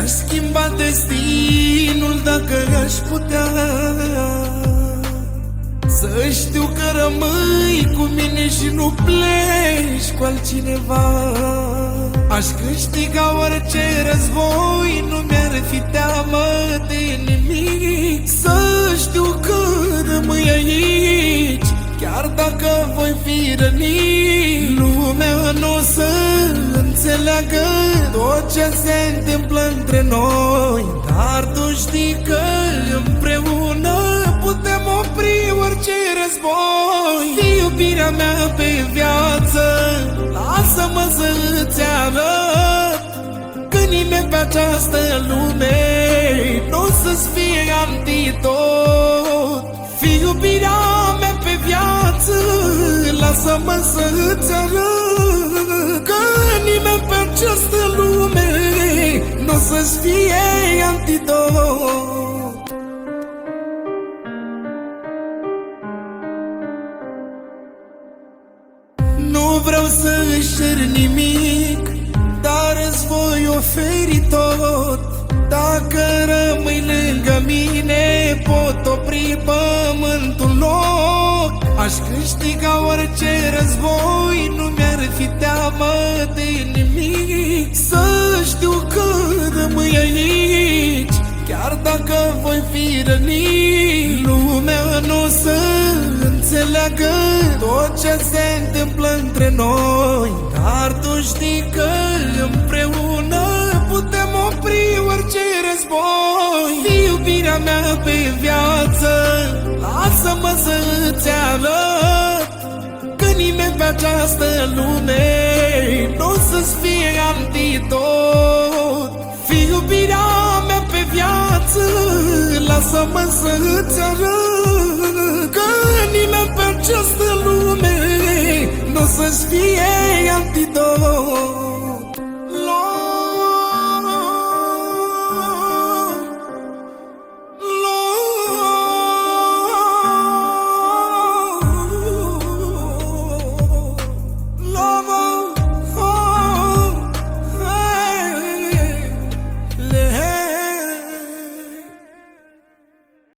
Mi-aș schimba destinul dacă aș putea, să știu că rămâi cu mine și nu pleci cu altcineva. Aș câștiga orice război, nu mi-ar fi teamă de nimic. Să știu că rămâi aici, chiar dacă voi fi rănit. Lumea nu o să înțeleagă tot ce se întâmplă între noi, dar tu știi că împreună putem opri orice război. Fii iubirea mea pe viață, lasă-mă să-ți arăt că nimeni pe această lume nu o să-ți fie antidot. Fii iubirea mea pe viață, lasă-mă să-ți arăt că nimeni pe această lume nu o să-ți fie antidot. Nu vreau să își cer nimic, dar îți voi oferi tot. Dacă rămâi lângă mine, pot opri pământul loc. Aș câștiga orice război, nu mi-ar fi teamă de nimic. Să știu că rămâi aici, chiar dacă voi fi rănit. Lumea nu o să înțeleagă tot ce se întâmplă între noi, dar tu știi că împreună putem opri orice război. Fii iubirea mea pe viață, lasă-mă să-ți arăt că nimeni pe această lume nu o să-ți fie antidot. Fii iubirea mea pe viață, lasă-mă să-ți arăt că nimeni